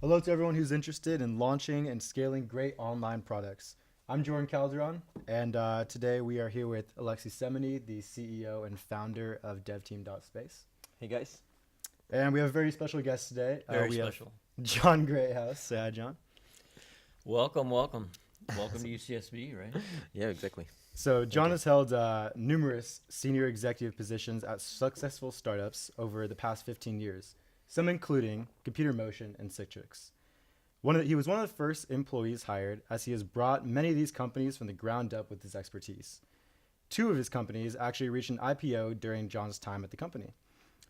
Hello to everyone who's interested in launching and scaling great online products. I'm Jordan Calderon, and today we are here with Alexey, the CEO and founder of DevTeam.Space. Hey guys. And we have a very special guest today. Very we special. Have John Greathouse. Say hi, John. Welcome to UCSB, right? Yeah, exactly. So John has held numerous senior executive positions at successful startups over the past 15 years, some including Computer Motion and Citrix. He was one of the first employees hired, as he has brought many of these companies from the ground up with his expertise. Two of his companies actually reached an IPO during John's time at the company.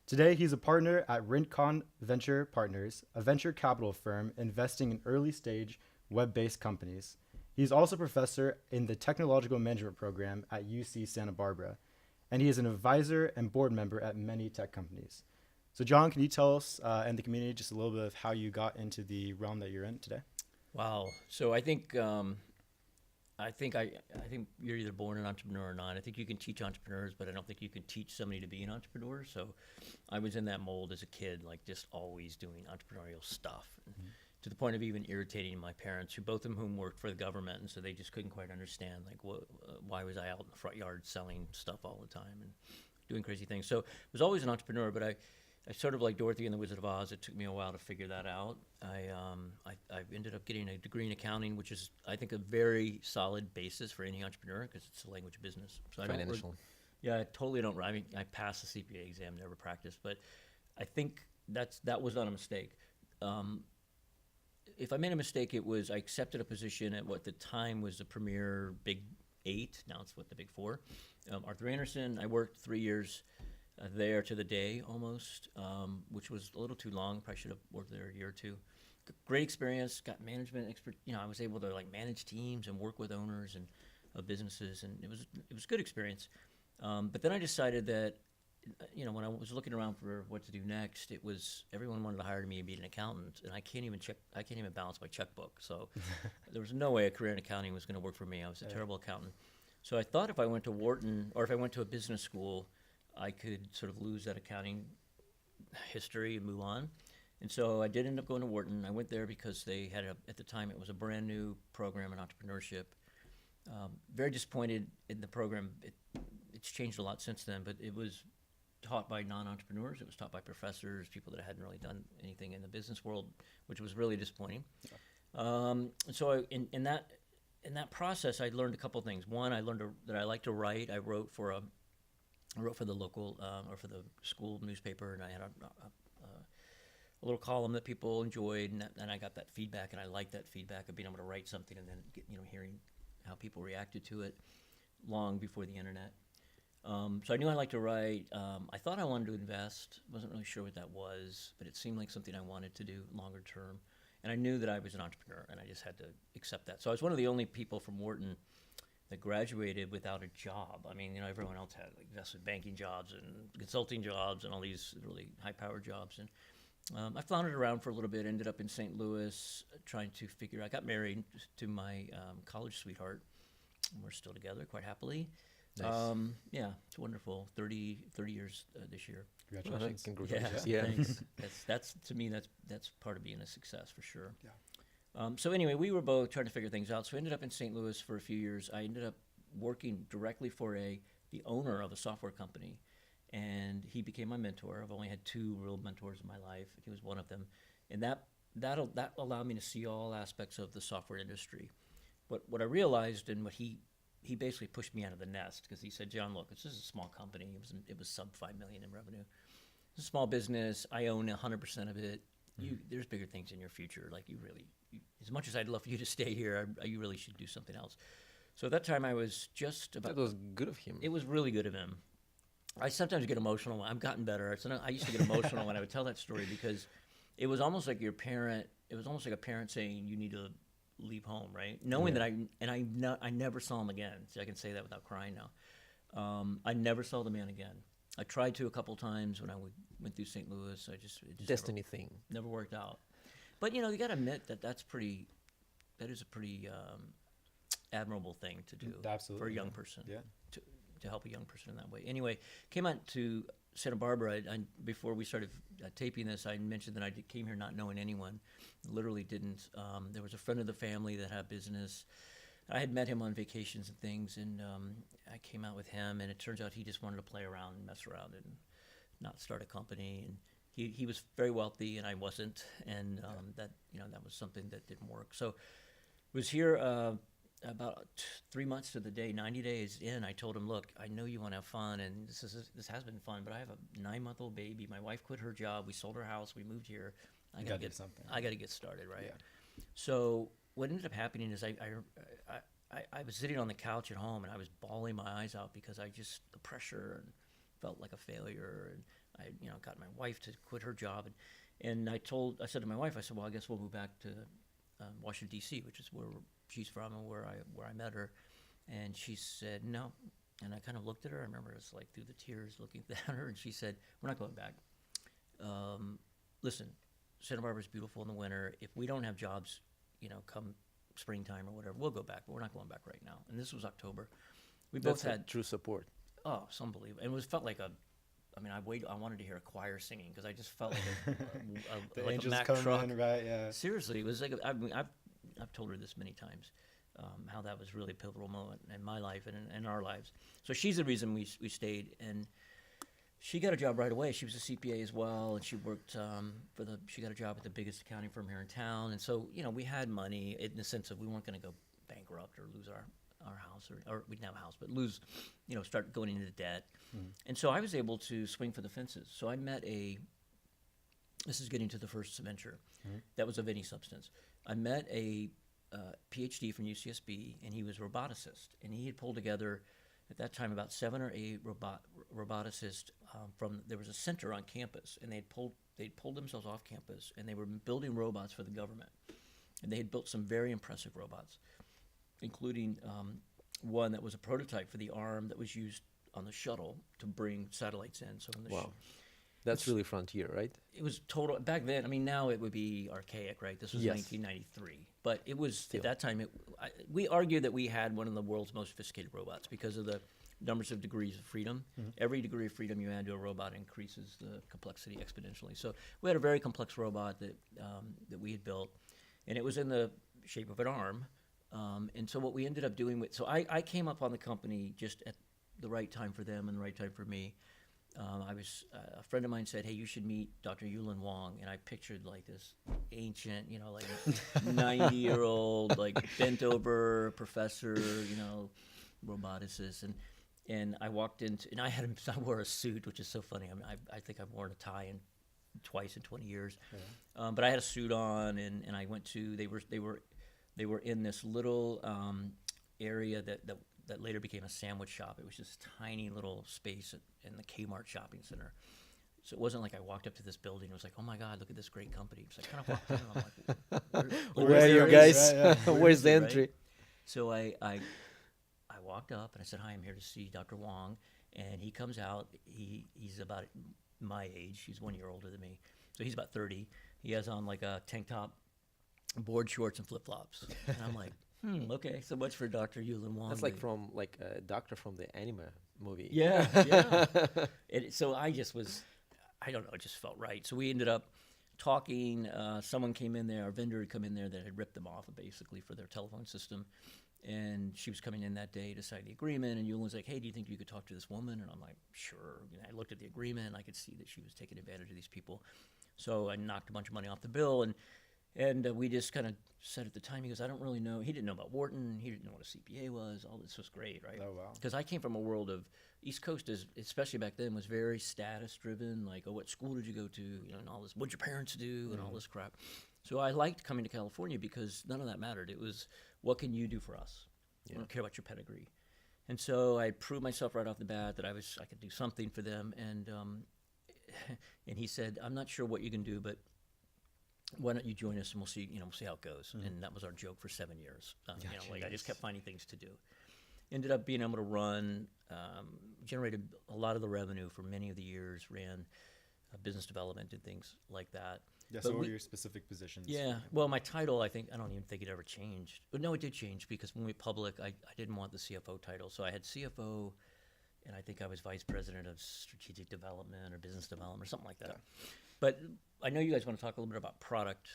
Today, he's a partner at Rincon Venture Partners, a venture capital firm investing in early-stage web-based companies. He's also a professor in the Technological Management program at UC Santa Barbara, and he is an advisor and board member at many tech companies. So John, can you tell us and the community just a little bit of how you got into the realm that you're in today? Wow. So I think you're either born an entrepreneur or not. I think you can teach entrepreneurs, but I don't think you can teach somebody to be an entrepreneur. So I was in that mold as a kid, like just always doing entrepreneurial stuff. To the point of even irritating my parents, who both of whom worked for the government, and so they just couldn't quite understand why was I out in the front yard selling stuff all the time and doing crazy things. So I was always an entrepreneur, but I sort of like Dorothy and the Wizard of Oz. It took me a while to figure that out. I ended up getting a degree in accounting, which is I think a very solid basis for any entrepreneur because it's a language business. So I totally don't. I mean, I passed the CPA exam, never practiced, but I think that was not a mistake. If I made a mistake, it was I accepted a position at what the time was the premier Big 8. Now it's what the Big 4. Arthur Andersen. I worked 3 years there to the day almost, which was a little too long. Probably should have worked there a year or two. Great experience. Got management expert. I was able to like manage teams and work with owners and of businesses, and it was a good experience. But then I decided that. When I was looking around for what to do next, it was everyone wanted to hire me and be an accountant, and I can't even balance my checkbook. So there was no way a career in accounting was going to work for me. I was a terrible accountant. So I thought if I went to Wharton or if I went to a business school, I could sort of lose that accounting history and move on. And so I did end up going to Wharton. I went there because they had at the time it was a brand new program in entrepreneurship. Very disappointed in the program. It's changed a lot since then, but it was taught by non-entrepreneurs. It was taught by professors, people that hadn't really done anything in the business world, which was really disappointing. Yeah. So in that process, I learned a couple things. One, I learned that I like to write. I wrote for the local or for the school newspaper, and I had a little column that people enjoyed, and I got that feedback, and I liked that feedback of being able to write something and then hearing how people reacted to it long before the internet. So I knew I liked to write. I thought I wanted to invest. Wasn't really sure what that was, but it seemed like something I wanted to do longer term. And I knew that I was an entrepreneur, and I just had to accept that. So I was one of the only people from Wharton that graduated without a job. I mean, everyone else had like investment banking jobs and consulting jobs and all these really high-powered jobs. And I floundered around for a little bit. Ended up in St. Louis trying to figure. I got married to my college sweetheart, and we're still together quite happily. Nice. Yeah, it's wonderful. 30 years this year. Congratulations. Congratulations. Yeah. Thanks. That's to me, that's part of being a success for sure. Yeah. So anyway, we were both trying to figure things out. So I ended up in St. Louis for a few years. I ended up working directly for the owner of a software company, and he became my mentor. I've only had 2 real mentors in my life. He was one of them, and that allowed me to see all aspects of the software industry. But what I realized, and what he basically pushed me out of the nest because he said, John, look, this is a small company. It was sub $5 million in revenue. It's a small business. I own 100% of it. There's bigger things in your future. Like as much as I'd love for you to stay here, you really should do something else. So at that time, I was just about. That was good of him. It was really good of him. I sometimes get emotional. I've gotten better. I used to get emotional when I would tell that story because it was almost like your parent. It was almost like a parent saying you need to leave home, right? Knowing that I never saw him again. See, I can say that without crying now. I never saw the man again. I tried to a couple times when I went through St. Louis. It just Destiny thing. Never worked out. But you got to admit that that is a pretty admirable thing to do. Absolutely. For a young person. Yeah. To help a young person in that way. Anyway, came out to Santa Barbara, before we started taping this, I mentioned that I came here not knowing anyone. Literally didn't. There was a friend of the family that had business. I had met him on vacations and things, and I came out with him, and it turns out he just wanted to play around and mess around and not start a company. And he was very wealthy, and I wasn't, and that was something that didn't work. So was here about 3 months to the day, 90 days in. I told him, look, I know you want to have fun, and this has been fun, but I have a 9-month-old baby. My wife quit her job. We sold our house. We moved here. I got to get started, right? Yeah. So what ended up happening is I was sitting on the couch at home, and I was bawling my eyes out because the pressure, and felt like a failure. And I got my wife to quit her job, and I said to my wife, I said, well, I guess we'll move back to Washington D.C., which is where she's from and where I met her. And she said no, and I kind of looked at her. I remember it's like through the tears looking at her, and she said, we're not going back. Listen, Santa Barbara's beautiful in the winter. If we don't have jobs, come springtime or whatever, we'll go back, but we're not going back right now. And this was October. We both had true support. Oh, it's unbelievable. And it felt like I wanted to hear a choir singing because I just felt like like a Mack truck. In, right? Yeah. Seriously, it was like I've told her this many times, how that was really a pivotal moment in my life and in our lives. So she's the reason we stayed, and she got a job right away. She was a CPA as well, and she worked she got a job at the biggest accounting firm here in town. And so we had money in the sense of we weren't going to go bankrupt or lose our house, or we didn't have a house, but lose, start going into debt. Mm-hmm. And so I was able to swing for the fences. So I met this is getting to the first venture, that was of any substance. I met a PhD from UCSB, and he was a roboticist, and he had pulled together at that time about 7 or 8 roboticists there was a center on campus, and they'd pulled themselves off campus, and they were building robots for the government. And they had built some very impressive robots, including one that was a prototype for the arm that was used on the shuttle to bring satellites in. So wow. That's really frontier, right? It was total back then. I mean, now it would be archaic, right? This was 1993, but it was still. At that time. We argue that we had one of the world's most sophisticated robots because of the numbers of degrees of freedom. Mm-hmm. Every degree of freedom you add to a robot increases the complexity exponentially. So we had a very complex robot that we had built, and it was in the shape of an arm. And so what we ended up doing I came up on the company just at the right time for them and the right time for me. A friend of mine said, hey, you should meet Dr. Wong. And I pictured like this ancient, like a 90-year-old, like bent over professor, roboticist. And I walked into, and I wore a suit, which is so funny. I mean, I think I've worn a tie twice in 20 years. Yeah. But I had a suit on, and I went to, they were in this little area that later became a sandwich shop. It was just a tiny little space in the Kmart shopping center. So it wasn't like I walked up to this building. It was like, oh my God, look at this great company. So I kind of walked in, and I'm like, where are you guys? Where's the entry? Right? So I walked up and I said, hi, I'm here to see Dr. Wong. And he comes out. He's about my age. He's 1 year older than me. So he's about 30. He has on like a tank top, board shorts, and flip-flops. And I'm like, okay, so much for Dr. Wong. That's like from a doctor from the anime movie. Yeah. So I just was, I don't know, it just felt right. So we ended up talking. Someone came in there, our vendor had come in there that had ripped them off basically for their telephone system. And she was coming in that day to sign the agreement. And Yulin was like, hey, do you think you could talk to this woman? And I'm like, sure. And I looked at the agreement, and I could see that she was taking advantage of these people. So I knocked a bunch of money off the bill, and we just kind of said at the time, he goes, I don't really know. He didn't know about Wharton. He didn't know what a CPA was. All this was great, right? Oh, wow. Because I came from a world of East Coast, especially back then, was very status-driven. Like, oh, what school did you go to? And all this. What'd your parents do? And all this crap. So I liked coming to California because none of that mattered. It was, what can you do for us? Yeah. I don't care about your pedigree. And so I proved myself right off the bat that I could do something for them. And he said, I'm not sure what you can do, but why don't you join us and we'll see how it goes. Mm-hmm. And that was our joke for 7 years. I just kept finding things to do. Ended up being able to run, generated a lot of the revenue for many of the years, ran business development and things like that. Yeah, so what were your specific positions? Yeah, well, my title, I don't even think it ever changed. But no, it did change because when we went public, I didn't want the CFO title. So I had CFO, and I think I was vice president of strategic development or business development or something like that. But I know you guys want to talk a little bit about product.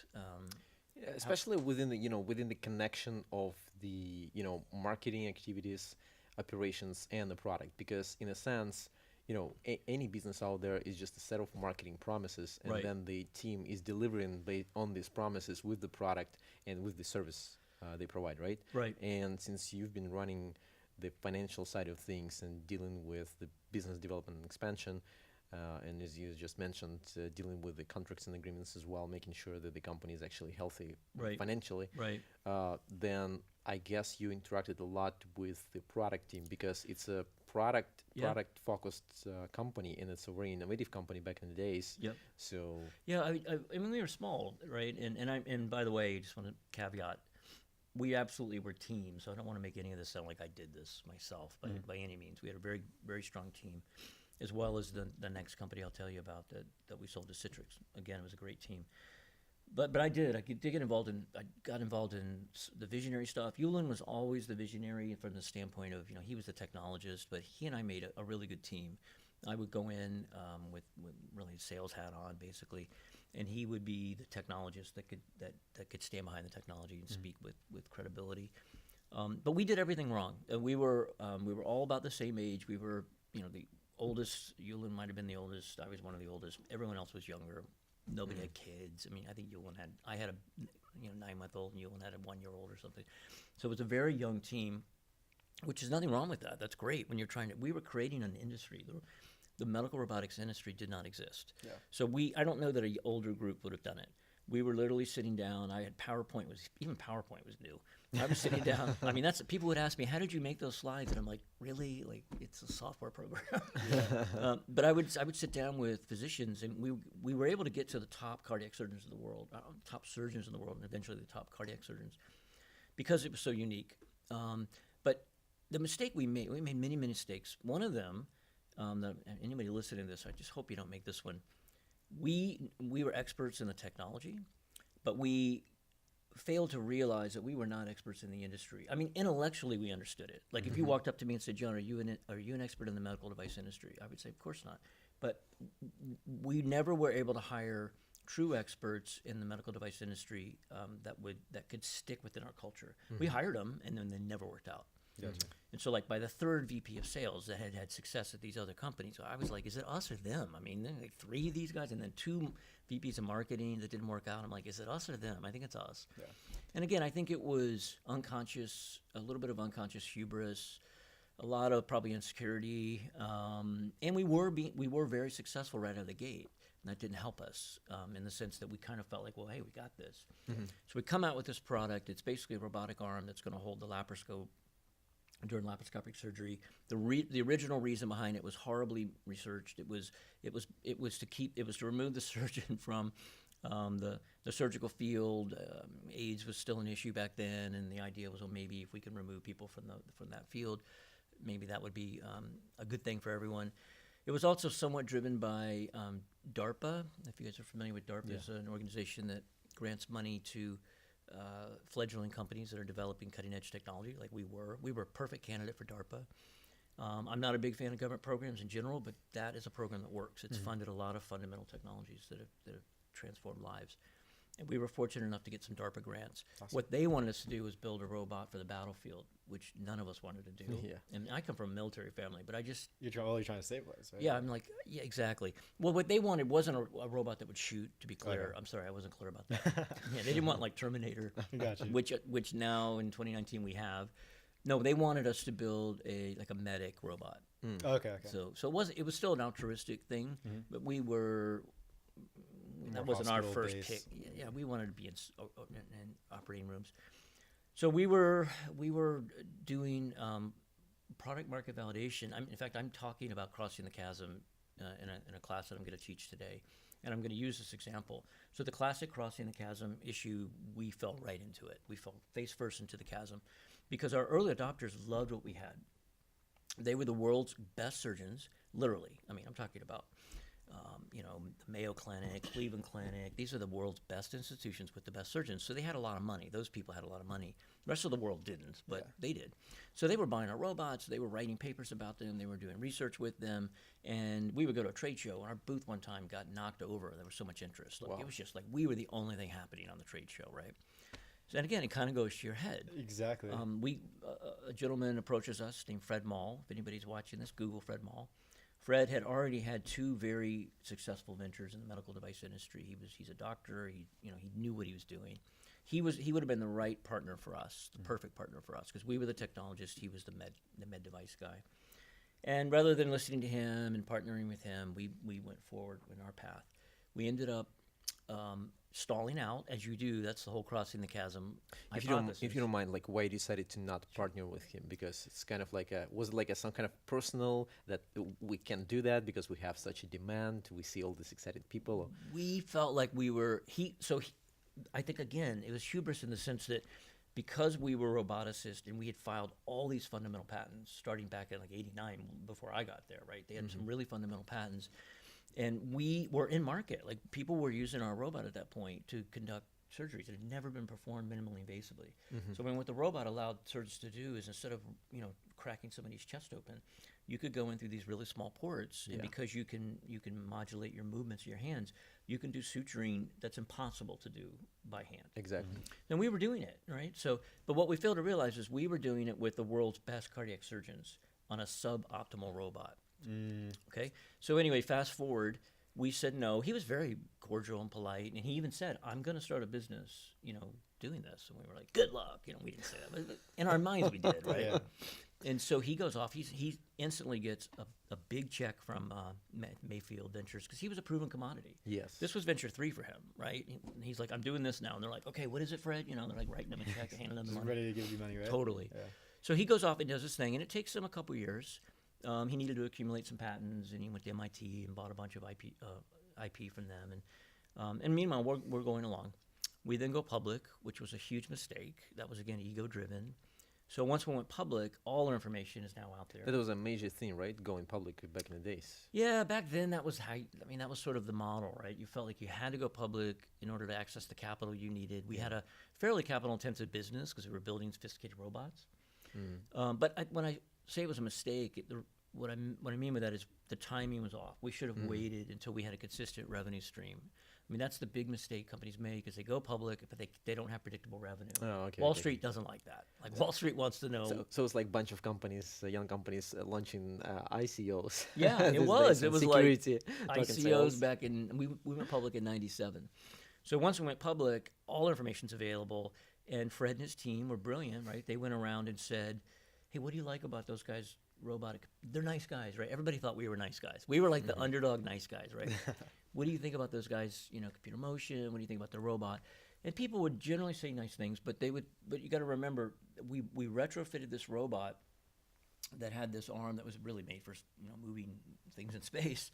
Yeah, especially within the connection of the marketing activities, operations, and the product, because in a sense, any business out there is just a set of marketing promises, and Right. then the team is delivering based on these promises with the product and with the service they provide, right? Right. And since you've been running the financial side of things and dealing with the business development and expansion, and as you just mentioned, dealing with the contracts and agreements as well, making sure that the company is actually healthy Right. financially, Right. then I guess you interacted a lot with the product team, because it's a product focused company, and it's a very innovative company back in the days. Yep. So Yeah, I mean, we were small, right? And by the way, I just want to caveat, we absolutely were teams. So I don't want to make any of this sound like I did this myself by any means. We had a very, very strong team, as well as the next company I'll tell you about that we sold to Citrix. Again, it was a great team. But I did get involved in, I got involved in the visionary stuff. Yulin was always the visionary from the standpoint of, he was the technologist, but he and I made a really good team. I would go in with really a sales hat on, basically, and he would be the technologist that could stand behind the technology and speak with credibility. But we did everything wrong. We were all about the same age. We were, the oldest. Yulin might have been the oldest. I was one of the oldest. Everyone else was younger. Nobody had kids. I mean, I think I had a 9-month-old, and Yulin had a 1-year-old or something. So it was a very young team, which is nothing wrong with that. That's great when you're we were creating an industry. The medical robotics industry did not exist. Yeah. So I don't know that an older group would have done it. We were literally sitting down. I had PowerPoint even PowerPoint was new. I was sitting down. I mean, people would ask me, how did you make those slides? And I'm like, really? Like, it's a software program. But I would sit down with physicians, and we were able to get to the top cardiac surgeons in the world, top surgeons in the world, and eventually the top cardiac surgeons, because it was so unique. But the mistake we made many, many mistakes. One of them, anybody listening to this, I just hope you don't make this one. We were experts in the technology, but we failed to realize that we were not experts in the industry. I mean, intellectually we understood it. Like if you walked up to me and said, John, are you an expert in the medical device industry? I would say, of course not. But we never were able to hire true experts in the medical device industry that could stick within our culture. We hired them, and then they never worked out. Gotcha. And so, like, by the third VP of sales that had success at these other companies, I was like, is it us or them? I mean, then like 3 of these guys, and then 2 VPs of marketing that didn't work out. I'm like, is it us or them? I think it's us. Yeah. And again, I think it was unconscious, a little bit of unconscious hubris, a lot of probably insecurity, and we were very successful right out of the gate. And that didn't help us in the sense that we kind of felt like, well, hey, we got this. So we come out with this product. It's basically a robotic arm that's going to hold the laparoscope during laparoscopic surgery. The original reason behind it was horribly researched. It was to remove the surgeon from the surgical field. AIDS was still an issue back then, and the idea was, well, maybe if we can remove people from that field, maybe that would be a good thing for everyone. It was also somewhat driven by DARPA. If you guys are familiar with DARPA, it's an organization that grants money to fledgling companies that are developing cutting-edge technology, like we were. We were a perfect candidate for DARPA. I'm not a big fan of government programs in general, but that is a program that works. It's funded a lot of fundamental technologies that have transformed lives. And we were fortunate enough to get some DARPA grants. Awesome. What they wanted us to do was build a robot for the battlefield, which none of us wanted to do. Yeah. And I come from a military family, but I just... You're trying to save lives, right? Yeah, I'm like, yeah, exactly. Well, what they wanted wasn't a robot that would shoot, to be clear. Okay. I'm sorry, I wasn't clear about that. Yeah, they didn't want like Terminator, Gotcha. which now in 2019 we have. No, they wanted us to build a medic robot. Okay. So it was still an altruistic thing, but we were... That wasn't our first pick. Yeah, we wanted to be in operating rooms. So we were doing product market validation. In fact, I'm talking about crossing the chasm in a class that I'm going to teach today, and I'm going to use this example. So the classic crossing the chasm issue, we fell right into it. We fell face first into the chasm because our early adopters loved what we had. They were the world's best surgeons, literally. I mean, I'm talking about the Mayo Clinic, Cleveland Clinic. These are the world's best institutions with the best surgeons. So they had a lot of money. Those people had a lot of money. The rest of the world didn't, but they did. So they were buying our robots. They were writing papers about them. They were doing research with them. And we would go to a trade show, and our booth one time got knocked over. There was so much interest. Like, it was just like we were the only thing happening on the trade show, right? So, and again, it kind of goes to your head. Exactly. A gentleman approaches us named Fred Mall. If anybody's watching this, Google Fred Mall. Fred had already had 2 very successful ventures in the medical device industry. He's a doctor. He knew what he was doing. He would have been the right partner for us, the perfect partner for us, because we were the technologists. He was the med device guy. And rather than listening to him and partnering with him, we went forward in our path. We ended up stalling out, as you do. That's the whole crossing the chasm hypothesis. If you don't mind, like, why you decided to not partner with him? Because it's kind of like was it like some kind of personal that we can do that because we have such a demand? We see all these excited people. We felt like we were I think again it was hubris in the sense that because we were roboticists and we had filed all these fundamental patents starting back in like '89 before I got there, right? They had some really fundamental patents. And we were in market. Like, people were using our robot at that point to conduct surgeries that had never been performed minimally invasively. So what the robot allowed surgeons to do is, instead of cracking somebody's chest open, you could go in through these really small ports, and because you can modulate your movements of your hands, you can do suturing that's impossible to do by hand. Exactly. And we were doing it, right? So, but what we failed to realize is we were doing it with the world's best cardiac surgeons on a suboptimal robot. Okay. So anyway, fast forward, we said no. He was very cordial and polite, and he even said, "I'm going to start a business, doing this." And we were like, "Good luck." We didn't say that, but in our minds we did, right? Yeah. And so he goes off. He instantly gets a big check from Mayfield Ventures because he was a proven commodity. Yes. This was venture 3 for him, right? And he's like, "I'm doing this now," and they're like, "Okay, what is it, Fred?" They're like writing him a check, handing him the Just money. ready to give you money, right? Totally. Yeah. So he goes off and does this thing, and it takes him a couple years. He needed to accumulate some patents, and he went to MIT and bought a bunch of IP from them. And meanwhile, we're going along. We then go public, which was a huge mistake. That was, again, ego-driven. So once we went public, all our information is now out there. That was a major thing, right? Going public back in the days. Yeah, back then that was that was sort of the model, right? You felt like you had to go public in order to access the capital you needed. We had a fairly capital-intensive business because we were building sophisticated robots. But when I say it was a mistake, what I mean by that is the timing was off. We should have waited until we had a consistent revenue stream. I mean, that's the big mistake companies make, is they go public, but they don't have predictable revenue. Oh, okay. Wall Street doesn't like that. Like, Wall Street wants to know. So it's like a bunch of companies, young companies, launching ICOs. Yeah, it these was. days, It was security, like token ICOs sales. back in. We went public in '97. So once we went public, all information's available, and Fred and his team were brilliant, right? They went around and said, "Hey, what do you like about those guys? Robotic? They're nice guys, right? Everybody thought we were nice guys. We were like the underdog nice guys, right? What do you think about those guys? Computer motion. What do you think about the robot?" And people would generally say nice things, but you got to remember, we retrofitted this robot that had this arm that was really made for moving things in space,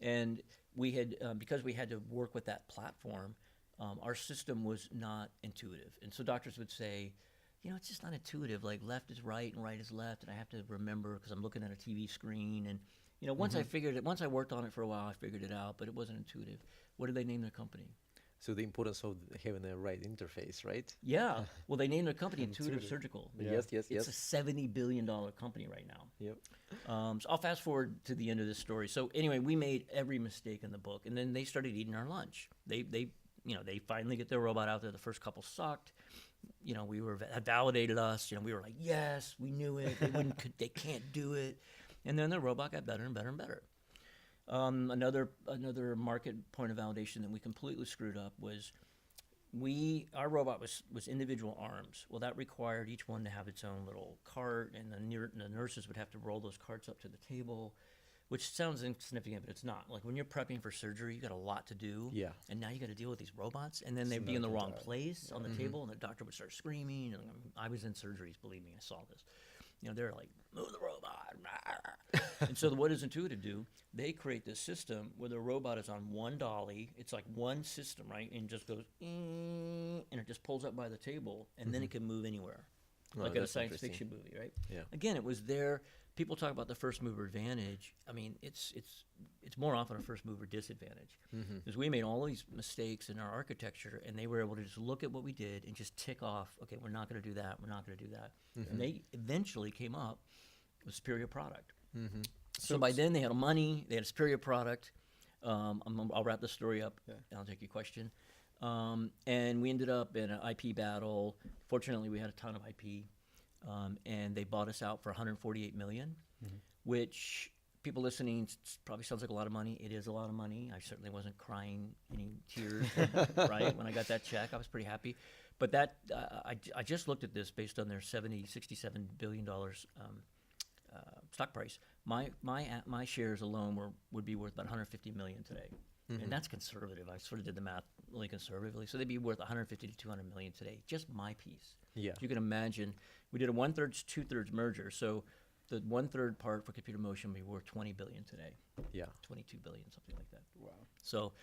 and we had because we had to work with that platform, our system was not intuitive, and so doctors would say, it's just not intuitive. Like, left is right and right is left, and I have to remember because I'm looking at a TV screen. And once I worked on it for a while, I figured it out, but it wasn't intuitive. What did they name their company? So the importance of having the right interface, right? Yeah. Well, they named their company Intuitive Surgical. Yeah. Yes. It's a $70 billion company right now. Yep. So I'll fast forward to the end of this story. So anyway, we made every mistake in the book, and then they started eating our lunch. They finally get their robot out there. The first couple sucked. Had validated us. We were like, yes, we knew it. They can't do it. And then the robot got better and better and better. Another market point of validation that we completely screwed up was our robot was individual arms. Well, that required each one to have its own little cart, and the nurses would have to roll those carts up to the table, which sounds insignificant, but it's not. Like, when you're prepping for surgery, you got a lot to do. Yeah. And now you got to deal with these robots, and then they'd be in the wrong place on the table, and the doctor would start screaming. And I was in surgeries, believe me, I saw this. They're like, "Move the robot." And so what does Intuitive do? They create this system where the robot is on one dolly. It's like one system, right? And just goes, and it just pulls up by the table, and then it can move anywhere. Oh, like in a that's science interesting. fiction movie, right? Yeah. Again, it was there. People talk about the first mover advantage. I mean, it's more often a first mover disadvantage because we made all these mistakes in our architecture, and they were able to just look at what we did and just tick off. Okay, we're not going to do that. We're not going to do that. And they eventually came up with a superior product. So by then they had money. They had a superior product. I'll wrap the story up. Yeah. And I'll take your question. And we ended up in an IP battle. Fortunately, we had a ton of IP. And they bought us out for $148 million, which people listening probably sounds like a lot of money. It is a lot of money. I certainly wasn't crying any tears, right? When I got that check, I was pretty happy. But that I just looked at this based on their $67 billion stock price. My shares alone would be worth about $150 million today. And that's conservative. I sort of did the math really conservatively. So they'd be worth $150 to $200 million today, just my piece. Yeah. You can imagine, we did a 1/3, 2/3 merger. So the 1/3 part for computer motion would be worth $20 billion today, Yeah. $22 billion, something like that. Wow. So,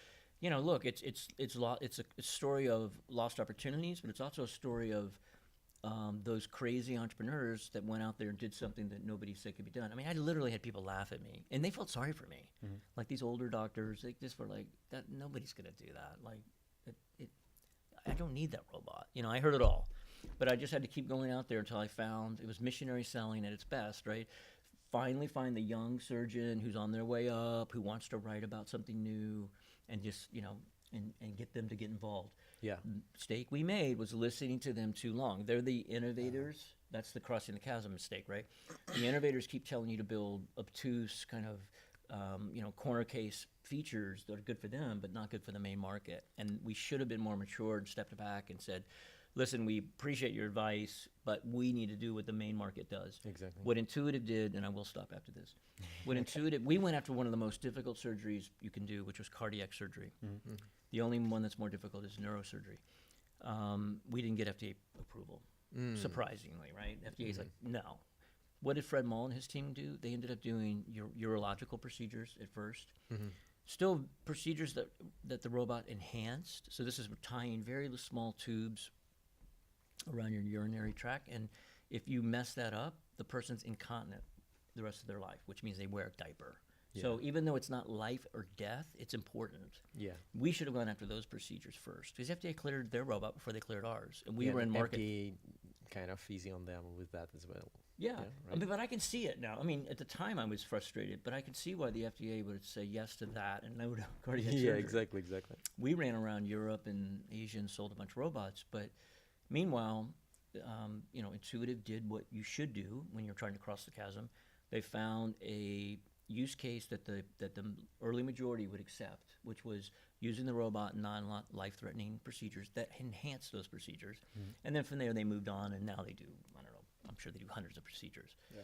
look, it's a story of lost opportunities, but it's also a story of those crazy entrepreneurs that went out there and did something that nobody said could be done. I mean, I literally had people laugh at me, and they felt sorry for me. Like these older doctors, they just were like, "That nobody's gonna do that. Like, I don't need that robot." I heard it all, but I just had to keep going out there until I found it was missionary selling at its best, right? Finally, find the young surgeon who's on their way up, who wants to write about something new, and just and get them to get involved. Yeah. Mistake we made was listening to them too long. They're the innovators. That's the crossing the chasm mistake, right? The innovators keep telling you to build obtuse kind of, corner case features that are good for them, but not good for the main market. And we should have been more mature and stepped back and said, listen, we appreciate your advice, but we need to do what the main market does. Exactly. What Intuitive did, and I will stop after this. What Intuitive, we went after one of the most difficult surgeries you can do, which was cardiac surgery. The only one that's more difficult is neurosurgery. We didn't get FDA approval, surprisingly, right? FDA's like, no. What did Fred Mull and his team do? They ended up doing urological procedures at first. Still procedures that the robot enhanced. So this is tying very small tubes around your urinary tract, and if you mess that up, the person's incontinent the rest of their life, which means they wear a diaper. So even though it's not life or death, it's important. Yeah. We should have gone after those procedures first, because FDA cleared their robot before they cleared ours, and we Yeah, were in and market. FDA kind of easy on them with that as well. Yeah, right. I mean, but I can see it now. I mean, at the time I was frustrated, but I can see why the FDA would say yes to that and no to cardiac Yeah, surgery. exactly. We ran around Europe and Asia and sold a bunch of robots, but meanwhile, Intuitive did what you should do when you're trying to cross the chasm. They found a use case that the early majority would accept, which was using the robot in non-life-threatening procedures that enhanced those procedures. And then from there, they moved on, and now they do, I don't know, I'm sure they do hundreds of procedures. Yeah.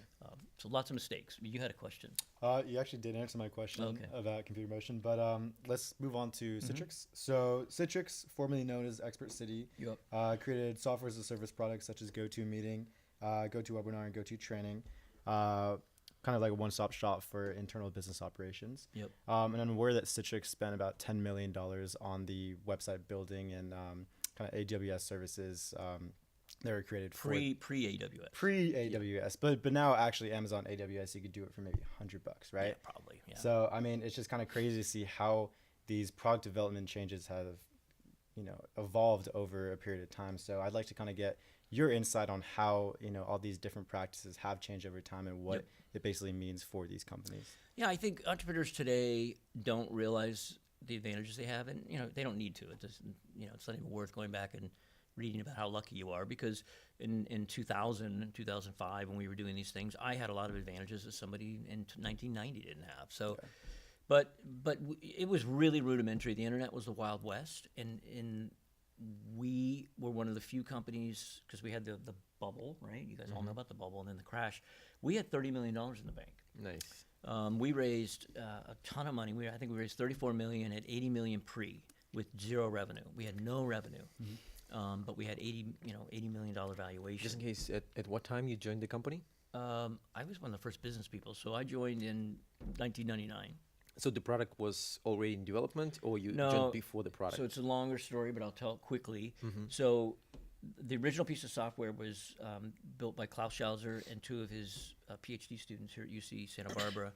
So lots of mistakes. You had a question. You actually did answer my question Okay. about computer motion, but let's move on to Citrix. So Citrix, formerly known as Expert City, created software as a service products such as GoToMeeting, GoToWebinar, and GoToTraining, kind of like a one-stop shop for internal business operations. Yep. And I'm aware that Citrix spent about $10 million on the website building and kind of AWS services that were created Pre-AWS. Pre-AWS, but now actually Amazon AWS, you could do it for maybe $100, right? Yeah, probably. Yeah. So I mean, it's just kind of crazy to see how these product development changes have, evolved over a period of time. So I'd like to kind of get your insight on how all these different practices have changed over time and what it basically means for these companies. Yeah, I think entrepreneurs today don't realize the advantages they have, and they don't need to. It doesn't, it's not even worth going back and reading about how lucky you are, because in 2000 and 2005 when we were doing these things, I had a lot of advantages that somebody in 1990 didn't have. So, but it was really rudimentary. The internet was the Wild West, and we were one of the few companies, because we had the bubble, right? You guys all know about the bubble, and then the crash. We had $30 million in the bank. Nice. We raised a ton of money. I think we raised $34 million at $80 million pre, with zero revenue. We had no revenue, but we had $80 million valuation. Just in case, at what time you joined the company? I was one of the first business people, so I joined in 1999. So the product was already in development, or you No, joined before the product? So it's a longer story, but I'll tell it quickly. So the original piece of software was built by Klaus Schauser and two of his PhD students here at UC Santa Barbara,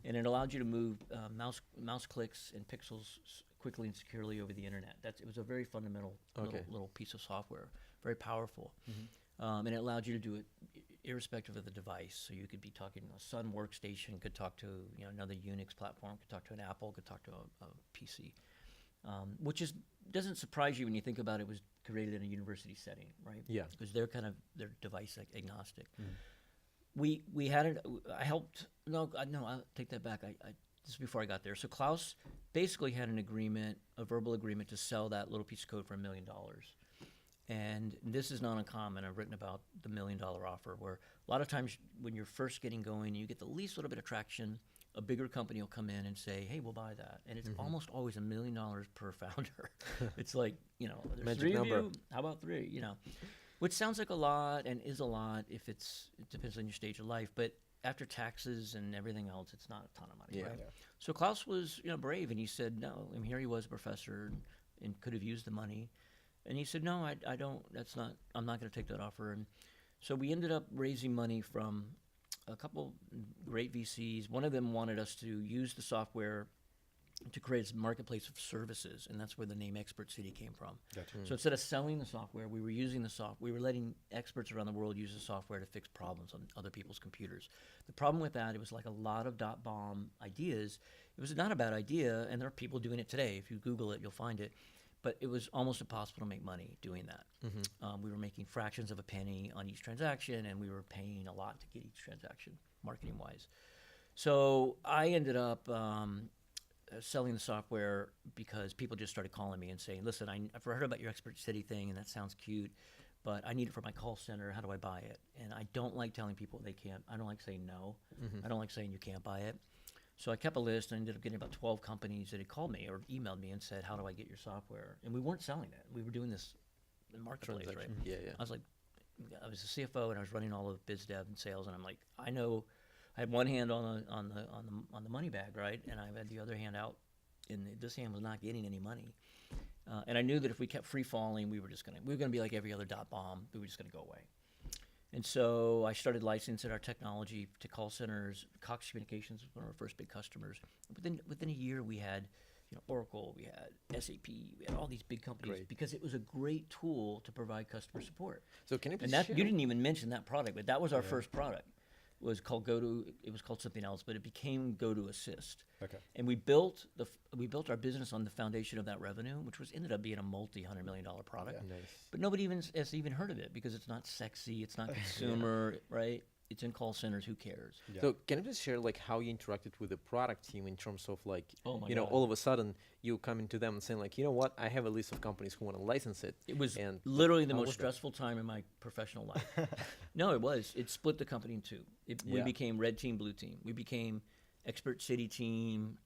and it allowed you to move mouse clicks and pixels quickly and securely over the internet. It was a very fundamental little piece of software, very powerful, and it allowed you to do it irrespective of the device. So you could be talking a Sun workstation, could talk to another Unix platform, could talk to an Apple, could talk to a PC, which doesn't surprise you when you think about it. Was created in a university setting, right? Yeah. Because they're device agnostic. We had it. I helped. No, I'll take that back. This is before I got there. So Klaus basically had a verbal agreement to sell that little piece of code for $1 million. And this is not uncommon. I've written about the $1 million offer, where a lot of times when you're first getting going, you get the least little bit of traction. A bigger company will come in and say, "Hey, we'll buy that," and it's almost always $1 million per founder. It's like, there's Magic three number. of you. How about three? Which sounds like a lot and is a lot if it depends on your stage of life, but after taxes and everything else, it's not a ton of money, Yeah. right? So Klaus was brave, and he said no. And here he was, a professor, and could have used the money, and he said no, I don't. I'm not going to take that offer. And so we ended up raising money from a couple great VCs. One of them wanted us to use the software to create a marketplace of services, and that's where the name Expert City came from. Gotcha. So instead of selling the software, we were using the software. We were letting experts around the world use the software to fix problems on other people's computers. The problem with that, it was like a lot of dot-bomb ideas. It was not a bad idea, and there are people doing it today. If you Google it, you'll find it. But it was almost impossible to make money doing that. We were making fractions of a penny on each transaction, and we were paying a lot to get each transaction, marketing-wise. So I ended up selling the software because people just started calling me and saying, "Listen, I've heard about your Expert City thing, and that sounds cute, but I need it for my call center. How do I buy it?" And I don't like telling people they can't. I don't like saying no. I don't like saying you can't buy it. So I kept a list, and I ended up getting about 12 companies that had called me or emailed me and said, "How do I get your software?" And we weren't selling it. We were doing this in marketplace, right? Yeah. I was a CFO, and I was running all of biz dev and sales, and I'm like, I know, I had one hand on the money bag, right, and I had the other hand out, and this hand was not getting any money, and I knew that if we kept free falling, we were gonna be like every other dot bomb. We were just gonna go away. And so I started licensing our technology to call centers. Cox Communications was one of our first big customers. Within a year, we had Oracle, we had SAP, we had all these big companies because it was a great tool to provide customer support. So can you please And share? you didn't even mention that product, but that was our first product. It was called it was called something else, but it became GoToAssist. Okay. And we built our business on the foundation of that revenue, which ended up being a multi-$100 million product. Nice. But nobody has even heard of it because it's not sexy, it's not consumer, right? It's in call centers. Who cares? Yeah. So can you please share how you interacted with the product team in terms of Oh my you know, God. all of a sudden you coming to them and saying you know what, I have a list of companies who want to license it. It was and literally the how most was that? stressful time in my professional life. No, it was. It split the company in two. We Yeah. became Red Team, Blue Team. We became Expert City Team,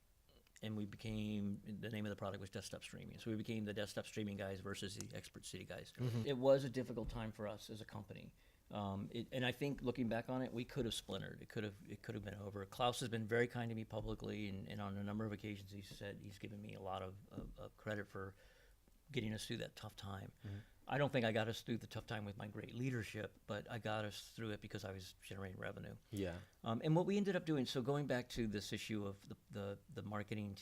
and the name of the product was Desktop Streaming. So we became the Desktop Streaming guys versus the Expert City guys. It was a difficult time for us as a company. And I think looking back on it, we could have splintered. It could have been over. Klaus has been very kind to me publicly, and on a number of occasions he's given me a lot of credit for getting us through that tough time. I don't think I got us through the tough time with my great leadership, but I got us through it because I was generating revenue. Yeah. And what we ended up doing, so going back to this issue of the marketing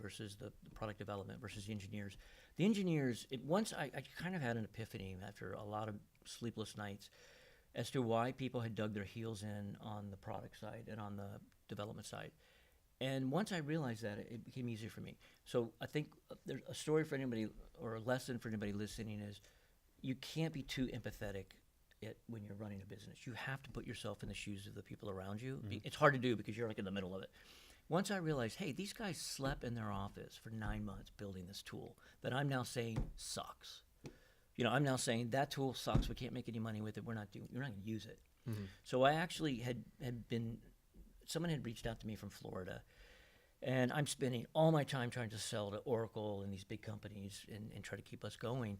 versus the product development versus the engineers. The engineers, once I kind of had an epiphany after a lot of sleepless nights as to why people had dug their heels in on the product side and on the development side. And once I realized that, it became easier for me. So I think there's a story for anybody, or a lesson for anybody listening, is you can't be too empathetic when you're running a business. You have to put yourself in the shoes of the people around you. It's hard to do because you're in the middle of it. Once I realized, hey, these guys slept in their office for 9 months building this tool that I'm now saying sucks. I'm now saying that tool sucks. We can't make any money with it. You're not going to use it. So I actually had someone had reached out to me from Florida, and I'm spending all my time trying to sell to Oracle and these big companies and try to keep us going.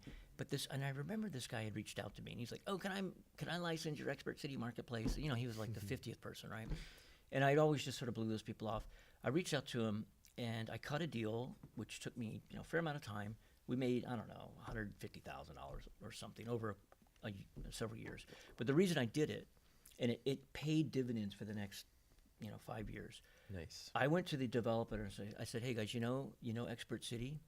And I remember this guy had reached out to me, and he's like, "Oh, can I license your Expert City Marketplace?" He was like the 50th person, right? And I'd always just sort of blew those people off. I reached out to him, and I cut a deal, which took me a fair amount of time. We made, I don't know, $150,000 or something over several years. But the reason I did it, and it paid dividends for the next 5 years. Nice. I went to the developer and I said, hey guys, you know Expert City?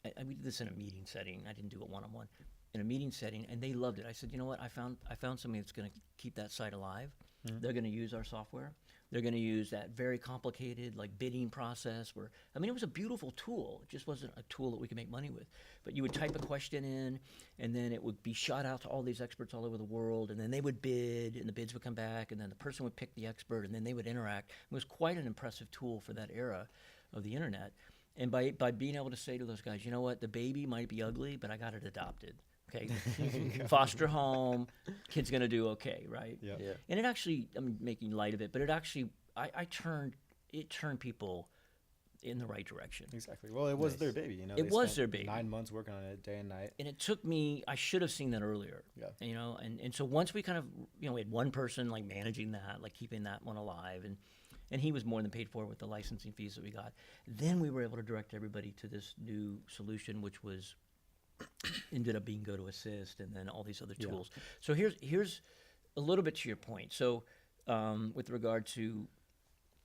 We did this in a meeting setting. I didn't do it one-on-one. In a meeting setting, and they loved it. I said, you know what? I found something that's going to keep that site alive. They're going to use our software. They're going to use that very complicated bidding process it was a beautiful tool. It just wasn't a tool that we could make money with. But you would type a question in, and then it would be shot out to all these experts all over the world, and then they would bid, and the bids would come back, and then the person would pick the expert, and then they would interact. It was quite an impressive tool for that era of the internet. And by being able to say to those guys, you know what, the baby might be ugly, but I got it adopted. Okay, foster home, kid's gonna do okay, right? Yeah. And it actually, I'm making light of it, but it actually, it turned people in the right direction. Exactly. Well, it was their baby. It was their baby. 9 months working on it, day and night. And it took me, I should have seen that earlier. Yeah. And so once we kind of, we had one person managing that, keeping that one alive, and he was more than paid for with the licensing fees that we got. Then we were able to direct everybody to this new solution, which was ended up being GoToAssist, and then all these other tools. So here's a little bit to your point. So with regard to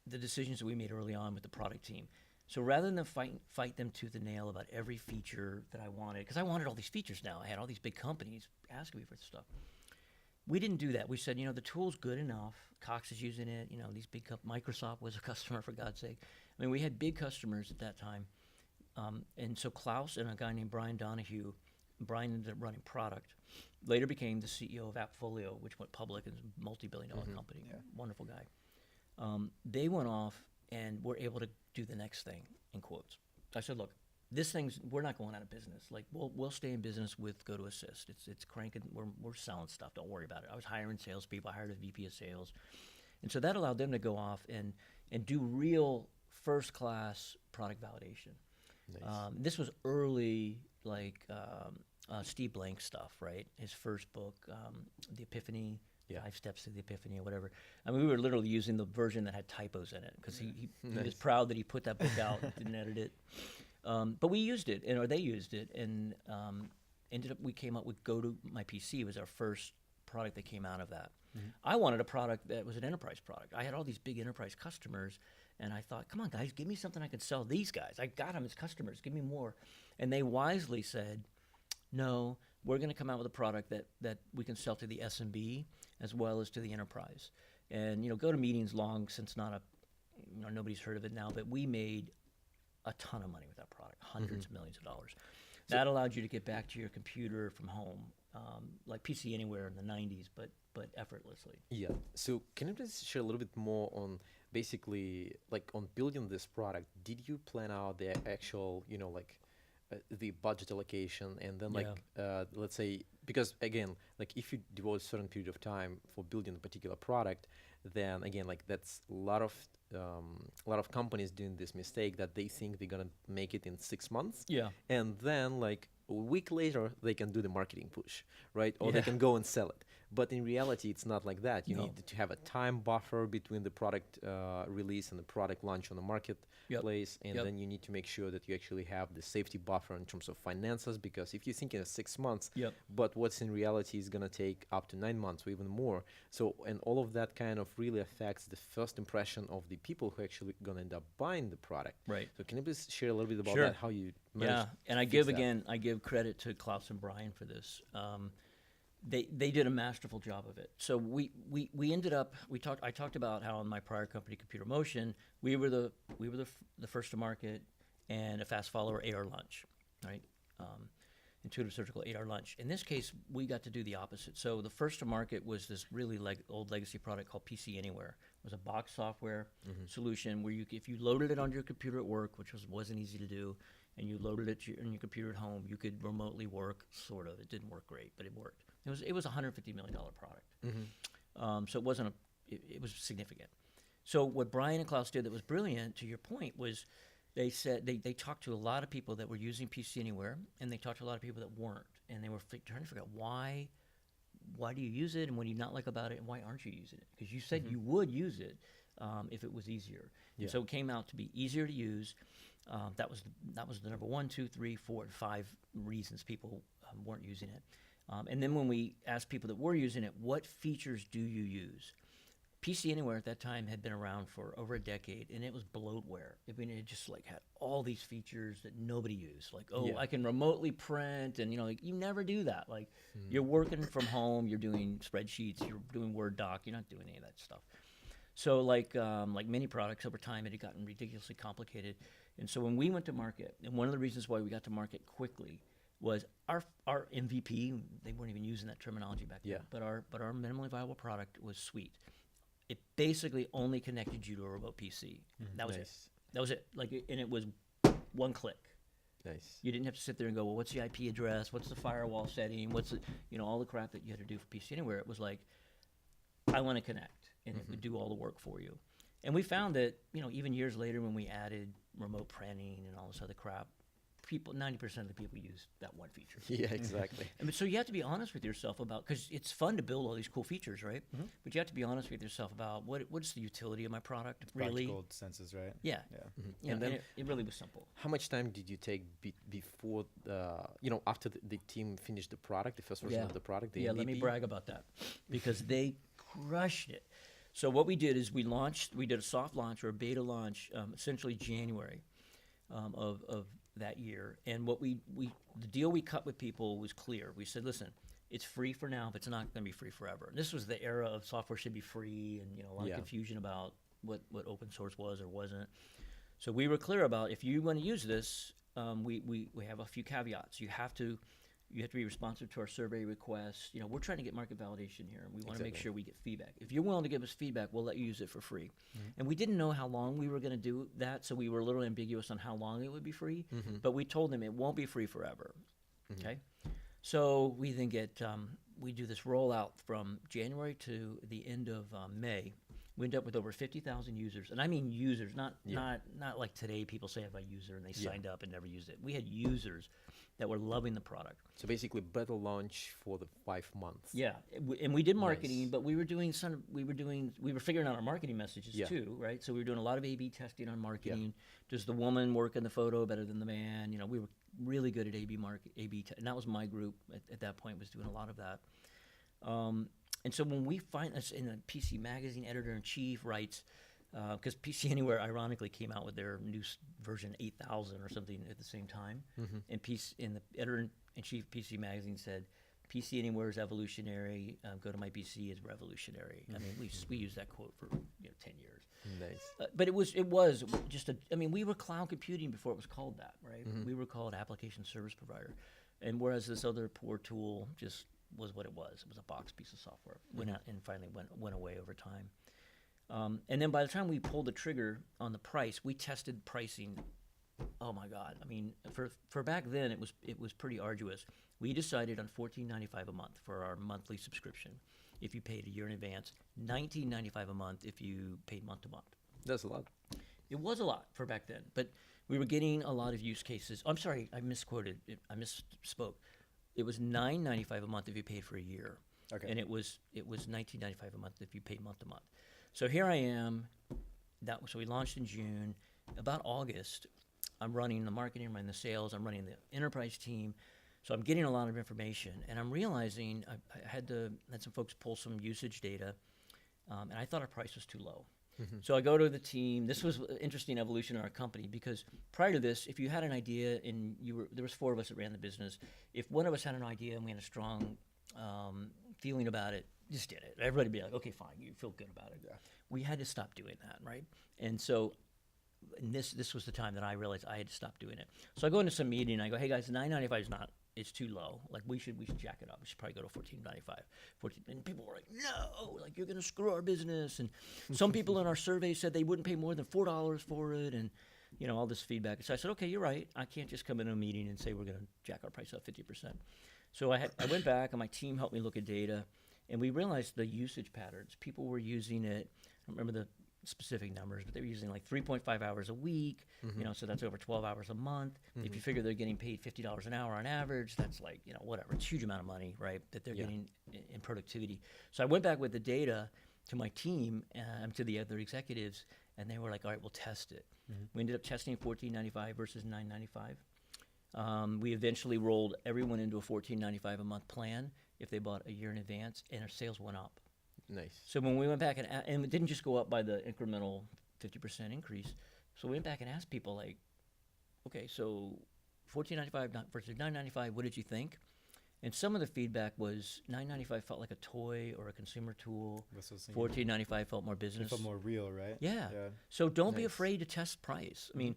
the decisions that we made early on with the product team. So rather than fight them tooth and nail about every feature that I wanted, because I wanted all these features now. I had all these big companies asking me for stuff. We didn't do that. We said, the tool's good enough. Cox is using it. These big Microsoft was a customer, for God's sake. We had big customers at that time. And so Klaus and a guy named Brian Donahue, Brian ended up running product, later became the CEO of AppFolio, which went public and is a multi-billion-dollar company. Yeah. Wonderful guy. They went off and were able to do the next thing, in quotes. I said, look, we're not going out of business. We'll stay in business with GoToAssist. It's cranking. We're selling stuff. Don't worry about it. I was hiring salespeople. I hired a VP of sales, and so that allowed them to go off and do real first-class product validation. Nice. This was early, Steve Blank stuff, right? His first book, The Epiphany. 5 Steps to the Epiphany or whatever. We were literally using the version that had typos in it because he was proud that he put that book out, didn't edit it. But we used it, or they used it, and we came up with GoToMyPC was our first product that came out of that. Mm-hmm. I wanted a product that was an enterprise product. I had all these big enterprise customers, and I thought, come on, guys, give me something I could sell these guys. I got them as customers. Give me more. And they wisely said, no, we're going to come out with a product that we can sell to the SMB as well as to the enterprise. And, GoToMeeting's long since nobody's heard of it now, but we made a ton of money with that product, hundreds of millions of dollars. So that allowed you to get back to your computer from home, like PC Anywhere in the 90s, but effortlessly. Yeah. So can you please share a little bit more on basically, on building this product? Did you plan out the actual, the budget allocation, and then let's say, because again, if you devote a certain period of time for building a particular product, then again, that's a lot of companies doing this mistake that they think they're gonna make it in 6 months, and then a week later they can do the marketing push, right? Or they can go and sell it. But in reality, it's not like that. You need to have a time buffer between the product release and the product launch on the marketplace, and then you need to make sure that you actually have the safety buffer in terms of finances, because if you think in 6 months, but what's in reality is going to take up to 9 months or even more. So, and all of that kind of really affects the first impression of the people who actually going to end up buying the product. Right. So can you please share a little bit about that, how you managed and I give credit to Klaus and Brian for this. They did a masterful job of it. So we ended up, I talked about how in my prior company, Computer Motion, we were the first to market and a fast follower 8-hour lunch, right? Intuitive Surgical 8-hour lunch. In this case, we got to do the opposite. So the first to market was this really old legacy product called PC Anywhere. It was a box software solution where if you loaded it onto your computer at work, which wasn't easy to do, and you loaded it on your computer at home, you could remotely work, sort of. It didn't work great, but it worked. It was a $150 million product. So it was significant. So what Brian and Klaus did that was brilliant, to your point, was they said they talked to a lot of people that were using PC Anywhere, and they talked to a lot of people that weren't, and they were trying to figure out why do you use it, and what do you not like about it, and why aren't you using it? Because you said you would use it. if it was easier. Yeah. And so it came out to be easier to use. That was the number 1, 2, 3, 4, and 5 reasons people weren't using it. And then when we asked people that were using it, what features do you use? PC Anywhere at that time had been around for over a decade, and it was bloatware. I mean, it just like had all these features that nobody used. Like, I can remotely print, and like, you never do that. Like, you're working from home, you're doing spreadsheets, you're doing Word doc, you're not doing any of that stuff. So like many products over time, it had gotten ridiculously complicated. And so when we went to market, and one of the reasons why we got to market quickly was our MVP. They weren't even using that terminology back then. But our minimally viable product was Suite. It basically only connected you to a remote PC. That was it. That was it. Like, and it was one click. Nice. You didn't have to sit there and go, well, what's the IP address? What's the firewall setting? What's the, all the crap that you had to do for PC Anywhere. It was like, I want to connect, and it would do all the work for you. And we found that, even years later when we added remote printing and all this other crap, 90% of the people use that one feature. Yeah, exactly. So you have to be honest with yourself about, because it's fun to build all these cool features, right? But you have to be honest with yourself about what's the utility of my product, really? Practical senses, right? Yeah. And then it really was simple. how much time did you take before after the team finished the product, the first version of the product, the MVP? Let me brag about that, because they crushed it. So what we did is we did a soft launch or a beta launch, essentially January of that year. And what the deal we cut with people was clear. We said, listen, it's free for now, but it's not going to be free forever. And this was the era of software should be free, and a lot of confusion about what open source was or wasn't. So we were clear about, if you want to use this, we have a few caveats. You have to be responsive to our survey requests. We're trying to get market validation here, and we want to make sure we get feedback. If you're willing to give us feedback, we'll let you use it for free. And we didn't know how long we were going to do that, so we were a little ambiguous on how long it would be free. But we told them it won't be free forever. Okay, so we then we do this rollout from January to the end of May. We end up with over 50,000 users, and I mean users, not like today people say I have a user and they signed up and never used it. We had users that were loving the product. So basically, beta launch for the 5 months. Yeah, and we did marketing, but we were figuring out our marketing messages too, right? So we were doing a lot of A/B testing on marketing. Does the woman work in the photo better than the man? We were really good at A/B and that was my group at that point, was doing a lot of that. And so when we find us in a PC Magazine, editor-in-chief writes, because PC Anywhere ironically came out with their new version 8,000 or something at the same time, and the editor-in-chief PC Magazine said, PC Anywhere is evolutionary. Go to my PC is revolutionary. I mean, we used that quote for 10 years. Nice. But it was just we were cloud computing before it was called that, right? We were called application service provider, and whereas this other poor tool just was what it was. It was a box piece of software. Went out and finally went away over time. And then by the time we pulled the trigger on the price, we tested pricing. Oh my God! I mean, for back then, it was pretty arduous. We decided on $14.95 a month for our monthly subscription. If you paid a year in advance, $19.95 a month if you paid month to month. That's a lot. It was a lot for back then, but we were getting a lot of use cases. I'm sorry, I misquoted. I misspoke. It was $9.95 a month if you paid for a year, and it was $19.95 a month if you paid month to month. So here I am. So we launched in June. About August, I'm running the marketing, I'm running the sales, I'm running the enterprise team. So I'm getting a lot of information, and I'm realizing I had some folks pull some usage data, and I thought our price was too low. So I go to the team. This was an interesting evolution in our company, because prior to this, if you had an idea and there was 4 of us that ran the business, if one of us had an idea and we had a strong feeling about it, just did it. Everybody would be like, okay, fine, you feel good about it. Yeah. We had to stop doing that, right? And so this was the time that I realized I had to stop doing it. So I go into some meeting and I go, hey guys, $9.95 is it's too low. Like we should jack it up. We should probably go to $14.95. And people were like, no, like you're gonna screw our business. And some people in our survey said they wouldn't pay more than $4 for it, and all this feedback. So I said, okay, you're right. I can't just come into a meeting and say we're gonna jack our price up 50%. So I went back and my team helped me look at data, and we realized the usage patterns. People were using it. I don't remember the specific numbers, but they were using like 3.5 hours a week, so that's over 12 hours a month. If you figure they're getting paid $50 an hour on average, that's like, whatever, it's a huge amount of money, right, that they're getting in productivity. So I went back with the data, to my team, to the other executives, and they were like, "All right, we'll test it." We ended up testing at $14.95 versus $9.95. We eventually rolled everyone into a $14.95 a month plan if they bought a year in advance, and our sales went up. Nice. So when we went back and it didn't just go up by the incremental 50% increase. So we went back and asked people like, okay, so $14.95 versus $9.95, what did you think? And some of the feedback was $9.95 felt like a toy or a consumer tool. $14.95 felt more business. It felt more real, right? Yeah. So don't be afraid to test price. I mean,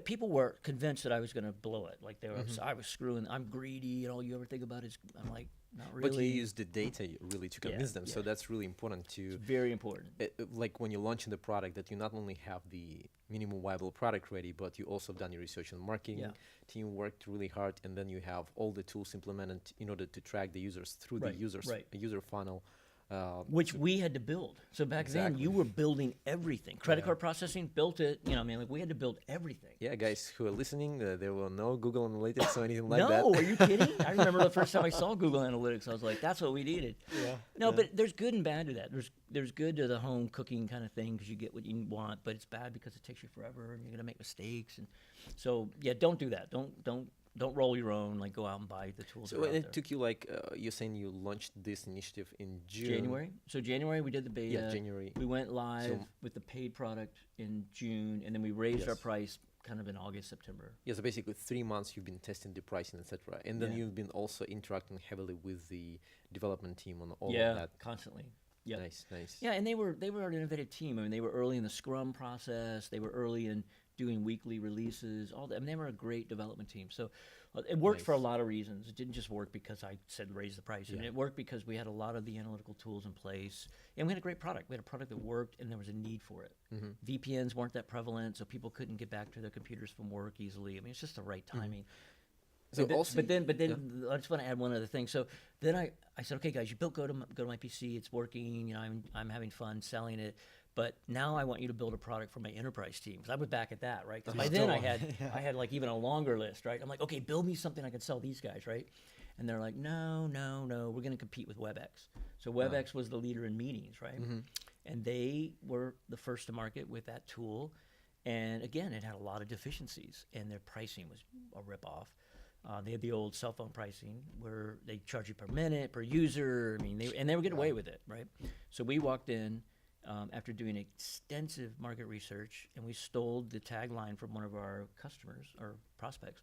people were convinced that I was going to blow it. Like I was screwing. I'm greedy, and all you ever think about is I'm like, not really. But you use the data really to convince them. So that's really important It's very important. Like when you're launching the product, that you not only have the minimum viable product ready, but you also done your research and marketing. Team worked really hard, and then you have all the tools implemented in order to track the users through the user funnel. Which we had to build. So back then, you were building everything. Credit card processing, built it. We had to build everything. Yeah, guys who are listening, there were no Google Analytics or anything like that. No, are you kidding? I remember the first time I saw Google Analytics, I was like, that's what we needed. But there's good and bad to that. There's good to the home cooking kind of thing because you get what you want, but it's bad because it takes you forever and you're going to make mistakes. And so, don't do that. Don't roll your own. Like, go out and buy the tools. So it took you you're saying you launched this initiative in June. January. So January we did the beta. Yeah, January. We went live with the paid product in June, and then we raised our price kind of in August, September. Yeah. So basically, 3 months you've been testing the pricing, etc., and then you've been also interacting heavily with the development team on all of that. Constantly. Yeah. Nice. Yeah, and they were an innovative team. I mean, they were early in the Scrum process. They were early in doing weekly releases. They were a great development team. So it worked for a lot of reasons. It didn't just work because I said raise the price. I mean, it worked because we had a lot of the analytical tools in place, and we had a great product. We had a product that worked, and there was a need for it. VPNs weren't that prevalent, so people couldn't get back to their computers from work easily. I mean, it's just the right timing. So but then I just want to add one other thing. So then I said, okay, guys, you built go to my PC. It's working. I'm having fun selling it. But now I want you to build a product for my enterprise team. Because I was back at that, right? Because by then I had like even a longer list, right? I'm like, okay, build me something I can sell these guys, right? And they're like, no, we're going to compete with WebEx. So WebEx was the leader in meetings, right? And they were the first to market with that tool. And again, it had a lot of deficiencies, and their pricing was a ripoff. They had the old cell phone pricing where they charge you per minute, per user. I mean, they were getting away with it, right? So we walked in after doing extensive market research, and we stole the tagline from one of our customers or prospects.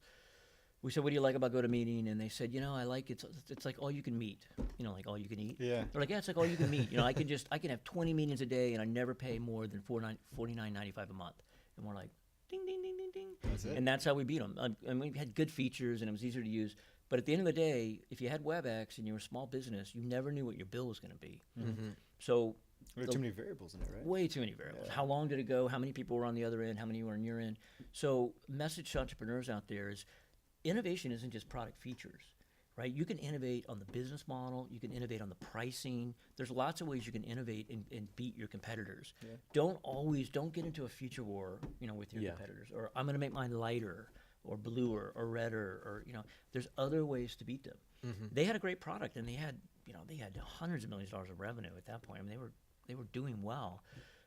We said, "What do you like about GoToMeeting?" And they said, "I like it's like all you can meet, like all you can eat." Yeah. They're like, "Yeah, it's like all you can meet. I can have 20 meetings a day, and I never pay more than $49.95 a month." And we're like, ding, ding, ding, ding, ding. And that's how we beat them. And we had good features, and it was easier to use. But at the end of the day, if you had WebEx and you were a small business, you never knew what your bill was going to be. So there were too many variables in it, right? Way too many variables. How long did it go? How many people were on the other end? How many were on your end? So message to entrepreneurs out there is innovation isn't just product features, right? You can innovate on the business model. You can innovate on the pricing. There's lots of ways you can innovate and beat your competitors. Don't get into a feature war, with your competitors. Or I'm going to make mine lighter or bluer or redder or, there's other ways to beat them. They had a great product, and they had hundreds of millions of dollars of revenue at that point. I mean, they were doing well.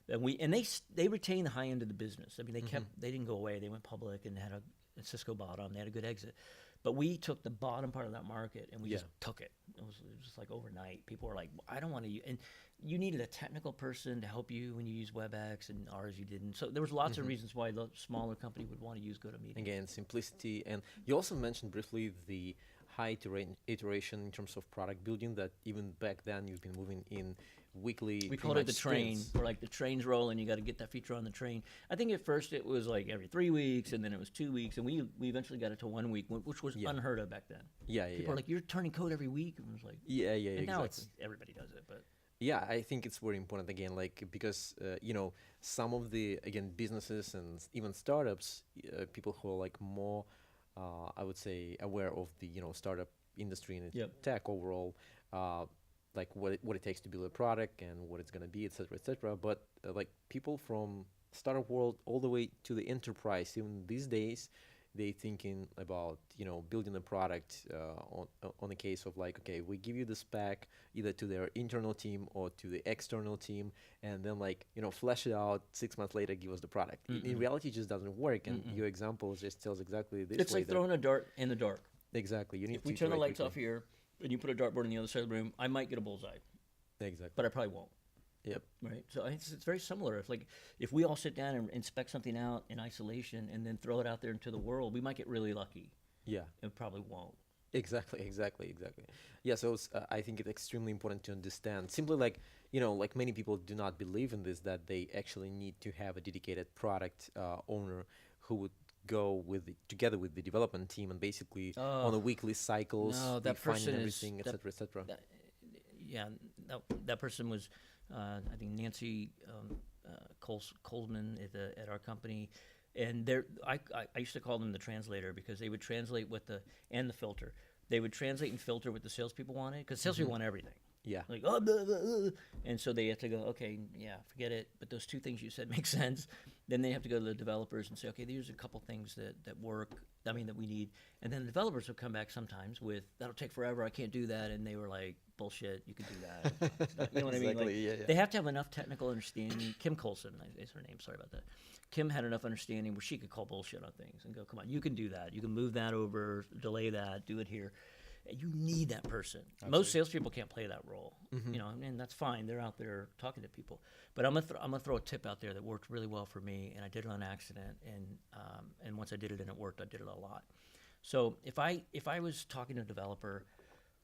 And they retained the high end of the business. I mean, they didn't go away. They went public and had a Cisco bottom. They had a good exit. But we took the bottom part of that market, and we just took it. It was just like overnight. People were like, I don't want to use, and you needed a technical person to help you when you use WebEx, and ours you didn't. So there was lots of reasons why the smaller company would want to use GoToMeeting. Again, simplicity. And you also mentioned briefly the high iteration in terms of product building, that even back then you've been moving in weekly. We called it the train. We're like, the train's rolling, you got to get that feature on the train. I think at first it was like every 3 weeks, and then it was 2 weeks, and we eventually got it to 1 week, which was unheard of back then. People are like, you're turning code every week, and it was like, and now everybody does it, but. Yeah, I think it's very important again, because some of the businesses and even startups, people who are like more, I would say, aware of the startup industry and tech overall, like what it takes to build a product and what it's gonna be, etc., etc. But like people from startup world all the way to the enterprise, even these days, they thinking about, building a product on a case of like, okay, we give you the spec either to their internal team or to the external team, and then like, flesh it out 6 months later, give us the product. In reality, it just doesn't work. And your example just tells exactly this It's way. like throwing a dart in the dark. Exactly. You need If we to turn the iterate lights off quickly. here and you put a dartboard on the other side of the room, I might get a bullseye, Exactly. but I probably won't. Yep. Right. So it's very similar. If we all sit down and inspect something out in isolation and then throw it out there into the world, we might get really lucky. Yeah. It probably won't. Exactly. Yeah, so I think it's extremely important to understand. Simply like, like many people do not believe in this, that they actually need to have a dedicated product owner who would go together with the development team and basically on a weekly cycles, No, that defining person everything, etc., etc. That person was, I think Nancy Coleman at our company, and I used to call them the translator because they would translate and the filter. They would translate and filter what the salespeople wanted, because salespeople want everything. Yeah. Like, oh, blah, blah, blah. And so they have to go, okay, yeah, forget it. But those two things you said make sense. Then they have to go to the developers and say, okay, there's a couple things that work, that we need. And then the developers will come back sometimes with, that'll take forever, I can't do that. And they were like, bullshit, you can do that. You know what I mean? Like, yeah. They have to have enough technical understanding. Kim Colson is her name, sorry about that. Kim had enough understanding where she could call bullshit on things and go, come on, you can do that. You can move that over, delay that, do it here. You need that person. Absolutely. Most salespeople can't play that role, and that's fine. They're out there talking to people. But I'm gonna throw a tip out there that worked really well for me, and I did it on accident. And once I did it and it worked, I did it a lot. So if I was talking to a developer,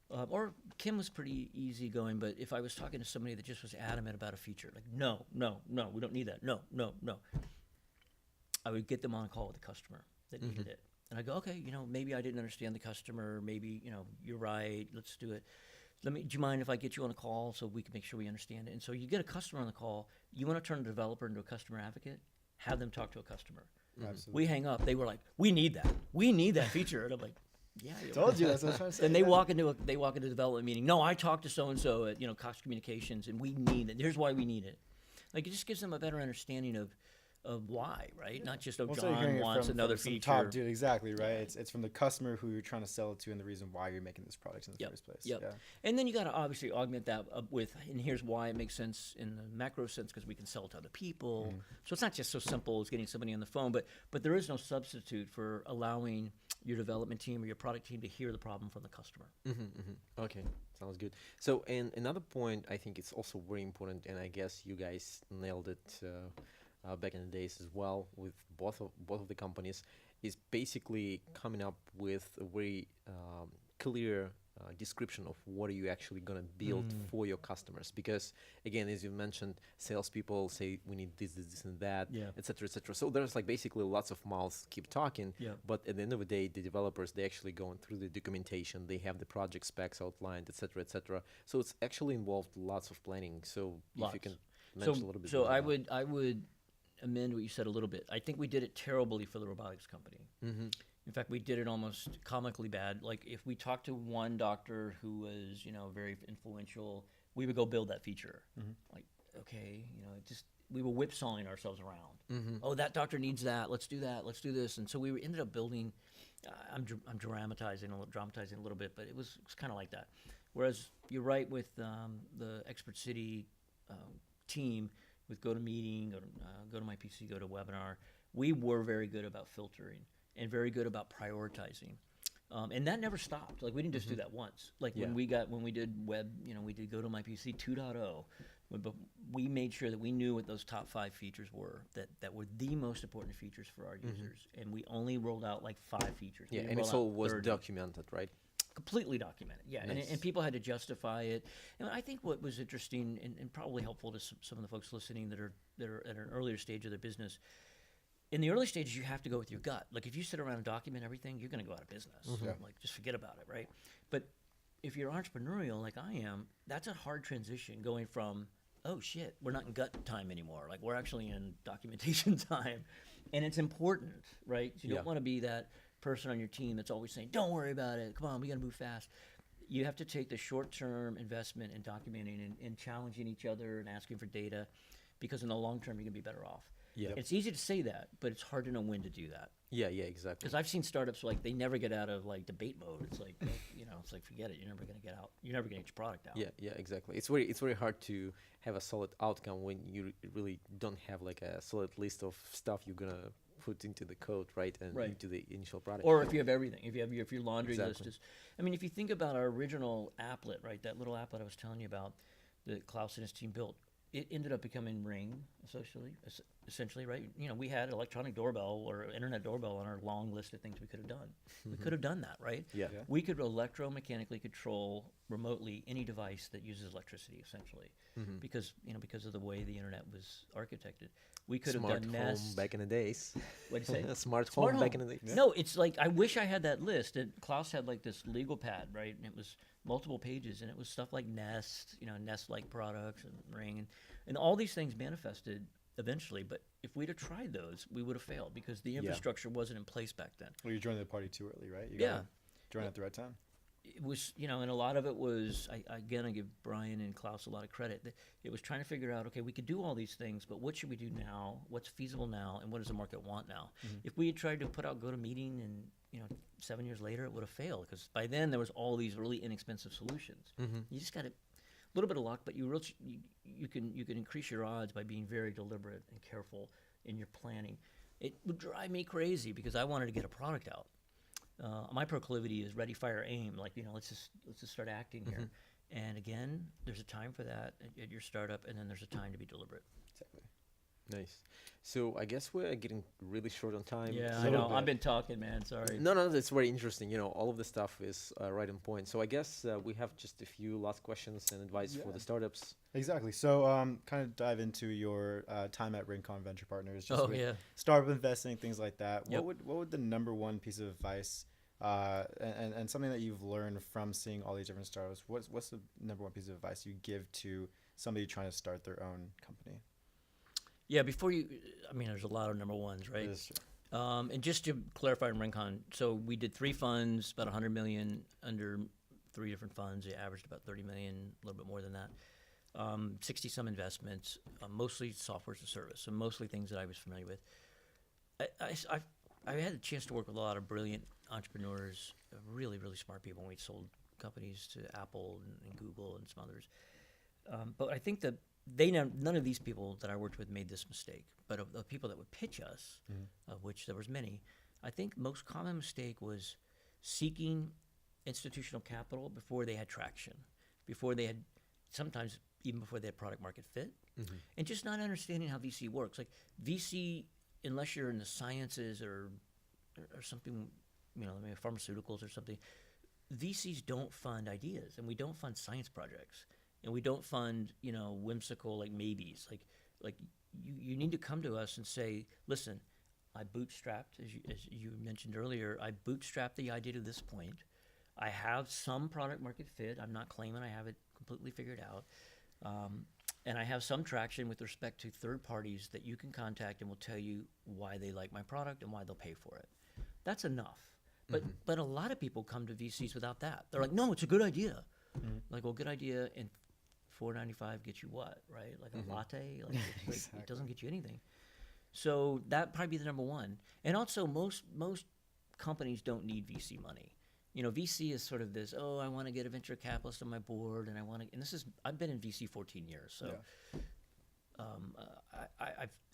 or Kim was pretty easygoing, but if I was talking to somebody that just was adamant about a feature, like no, we don't need that, no, I would get them on a call with the customer that needed it. And I go, okay, maybe I didn't understand the customer. Maybe, you're right. Let's do it. Do you mind if I get you on a call so we can make sure we understand it? And so you get a customer on the call. You want to turn a developer into a customer advocate? Have them talk to a customer. Absolutely. We hang up. They were like, we need that. We need that feature. And I'm like, yeah. Told you, that's what I was trying to say. Then they walk into a development meeting. No, I talked to so and so at Cox Communications, and we need it. Here's why we need it. Like, it just gives them a better understanding of why, right? Not just So you're John hearing it wants from another some feature. top dude, exactly, right? It's from the customer who you're trying to sell it to, and the reason why you're making this product in the first place. Yep. Yeah. And then you got to obviously augment that with, and here's why it makes sense in the macro sense, because we can sell it to other people. So it's not just so simple as getting somebody on the phone, but there is no substitute for allowing your development team or your product team to hear the problem from the customer. Okay, sounds good. So, and another point I think it's also very important, and I guess you guys nailed it back in the days as well with both of the companies, is basically coming up with a very clear description of what are you actually going to build for your customers. Because again, as you mentioned, salespeople say we need this, and that, etc., etc. So there's like basically lots of mouths keep talking, but at the end of the day, the developers, they actually going through the documentation, they have the project specs outlined, etc., etc. So it's actually involved lots of planning. So if you can mention a little bit. So more about I would amend what you said a little bit. I think we did it terribly for the robotics company. In fact, we did it almost comically bad. Like, if we talked to one doctor who was, very influential, we would go build that feature. Like, okay, we were whipsawing ourselves around. Oh, that doctor needs that. Let's do that. Let's do this. And so we ended up building. I'm dramatizing a little bit, but it was kind of like that. Whereas you're right with the Expert City team with GoToMeeting, GoToMyPC, GoToWebinar, we were very good about filtering and very good about prioritizing. And that never stopped. Like, we didn't just do that once. Like, when we did web, we did GoToMyPC 2.0, but we made sure that we knew what those top 5 features were that were the most important features for our users. And we only rolled out like 5 features. Yeah, and it all was documented, right? Completely documented, yeah. Nice. And people had to justify it. And I think what was interesting and probably helpful to some of the folks listening that are at an earlier stage of their business, in the early stages, you have to go with your gut. Like, if you sit around and document everything, you're going to go out of business. Like, just forget about it, right? But if you're entrepreneurial like I am, that's a hard transition, going from, oh shit, we're not in gut time anymore. Like, we're actually in documentation time. And it's important, right? So you don't want to be that person on your team that's always saying, don't worry about it, come on, we got to move fast. You have to take the short-term investment in documenting and challenging each other and asking for data, because in the long term, you're going to be better off. It's easy to say that, but it's hard to know when to do that. Yeah, yeah, exactly. Because I've seen startups like they never get out of like debate mode. It's like it's like forget it. You're never gonna get out. You're never gonna get your product out. Yeah, yeah, exactly. It's very hard to have a solid outcome when you really don't have like a solid list of stuff you're gonna put into the code, right, and Right. into the initial product. Or if you have everything, if your laundry list Exactly. is, I mean, if you think about our original applet, right, that little applet I was telling you about that Klaus and his team built, it ended up becoming Ring, essentially, right? We had electronic doorbell or internet doorbell on our long list of things we could have done. We could have done that, right? Yeah. Yeah. We could electromechanically control remotely any device that uses electricity, essentially, because of the way the internet was architected. We could Smart have done home Nest. back in the days. What'd you say? Smart Smart home back home. in the days. No, it's like I wish I had that list. And Klaus had like this legal pad, right? And it was multiple pages, and it was stuff like Nest, Nest-like products and Ring, and all these things manifested eventually. But if we'd have tried those, we would have failed because the infrastructure wasn't in place back then. Well, you joined the party too early, right? You Yeah. gotta join at the right time. It was, and a lot of it was, I give Brian and Klaus a lot of credit. It was trying to figure out, okay, we could do all these things, but what should we do now? What's feasible now? And what does the market want now? If we had tried to put out GoToMeeting and, 7 years later, it would have failed because by then there was all these really inexpensive solutions. You just got a little bit of luck, but you can increase your odds by being very deliberate and careful in your planning. It would drive me crazy because I wanted to get a product out. My proclivity is ready, fire, aim. Like let's just start acting here. And again, there's a time for that at your startup, and then there's a time to be deliberate. Exactly. Nice. So I guess we're getting really short on time. Yeah, So- I know. I've been talking, man. Sorry. No, that's very interesting. All of the stuff is right on point. So I guess we have just a few last questions and advice for Yeah. the startups. Exactly. So, kind of dive into your time at Rincon Venture Partners. Just Oh with yeah. startup investing, things like that. Yep. What would the number one piece of advice, and something that you've learned from seeing all these different startups? What's the number one piece of advice you give to somebody trying to start their own company? Yeah. There's a lot of number ones, right? It is true. And just to clarify in Rincon, so we did 3 funds, about 100 million under 3 different funds. They averaged about 30 million, a little bit more than that. 60 some investments, mostly software as a service, so mostly things that I was familiar with. I had a chance to work with a lot of brilliant entrepreneurs, really, really smart people. We sold companies to Apple and Google and some others. But I think that none of these people that I worked with made this mistake. But of the people that would pitch us, of which there was many, I think most common mistake was seeking institutional capital before they had traction, sometimes even before they had product market fit, and just not understanding how VC works. Like VC, unless you're in the sciences or something, maybe pharmaceuticals or something, VCs don't fund ideas, and we don't fund science projects, and we don't fund whimsical like maybes. Like you need to come to us and say, listen, I bootstrapped, as you mentioned earlier, I bootstrapped the idea to this point. I have some product market fit. I'm not claiming I have it completely figured out. And I have some traction with respect to third parties that you can contact and will tell you why they like my product and why they'll pay for it. That's enough. But a lot of people come to VCs without that. They're like, no, it's a good idea. Like, well, good idea, and $4.95 gets you what, right? Like a latte? Like, Exactly. it doesn't get you anything. So that'd probably be the number one. And also, most companies don't need VC money. VC is sort of this, I want to get a venture capitalist on my board, and I've been in VC 14 years, so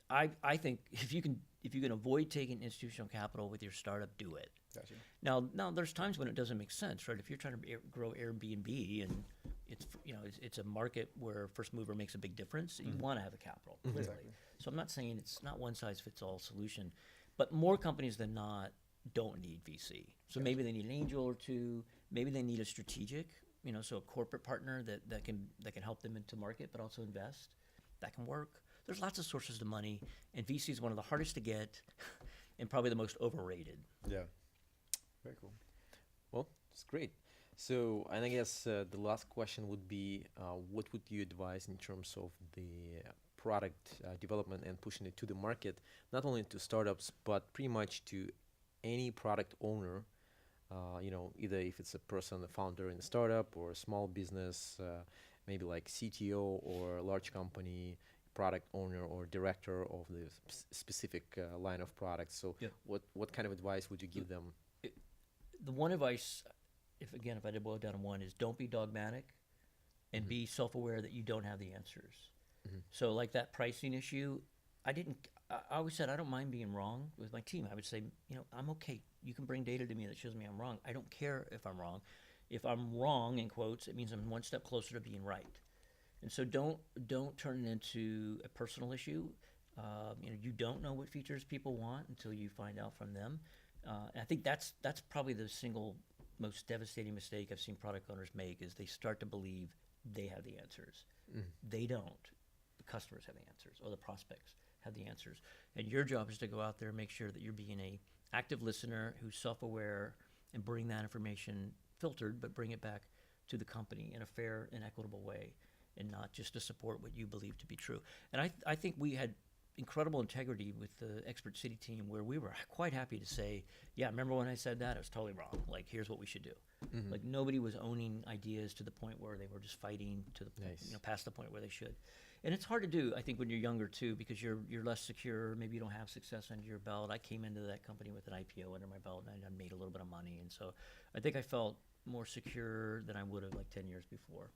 I think if you can avoid taking institutional capital with your startup, do it. Gotcha. Now there's times when it doesn't make sense, right? If you're trying to grow Airbnb and it's a market where first mover makes a big difference, you want to have the capital, clearly. Exactly. So I'm not saying it's not one size fits all solution, but more companies than not don't need VC. So maybe they need an angel or two. Maybe they need a strategic, so a corporate partner that can help them into market, but also invest. That can work. There's lots of sources of money, and VC is one of the hardest to get, and probably the most overrated. Yeah. Very cool. Well, it's great. So, and I guess the last question would be, what would you advise in terms of the product development and pushing it to the market, not only to startups, but pretty much to any product owner, either if it's a person, a founder in a startup or a small business, maybe like CTO or a large company, product owner or director of the specific line of products. So Yeah. what kind of advice would you give them? The one advice, if I did boil it down to one, is don't be dogmatic, and be self-aware that you don't have the answers. So like that pricing issue, I always said I don't mind being wrong with my team. I would say, I'm okay. You can bring data to me that shows me I'm wrong. I don't care if I'm wrong. If I'm wrong, in quotes, it means I'm one step closer to being right. And so don't turn it into a personal issue. You don't know what features people want until you find out from them. And I think that's probably the single most devastating mistake I've seen product owners make, is they start to believe they have the answers. They don't. The customers have the answers, or the prospects have the answers. And your job is to go out there and make sure that you're being a active listener who's self-aware, and bring that information filtered, but bring it back to the company in a fair and equitable way, and not just to support what you believe to be true. And I think we had incredible integrity with the Expert City team, where we were quite happy to say, yeah, remember when I said that? It was totally wrong. Like, here's what we should do. Like, nobody was owning ideas to the point where they were just fighting to the past the point where they should. And it's hard to do, I think, when you're younger too, because you're less secure. Maybe you don't have success under your belt. I came into that company with an IPO under my belt, and I made a little bit of money, and so I think I felt more secure than I would have like 10 years before.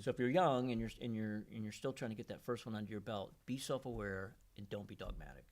So if you're young and you're still trying to get that first one under your belt, be self-aware and don't be dogmatic.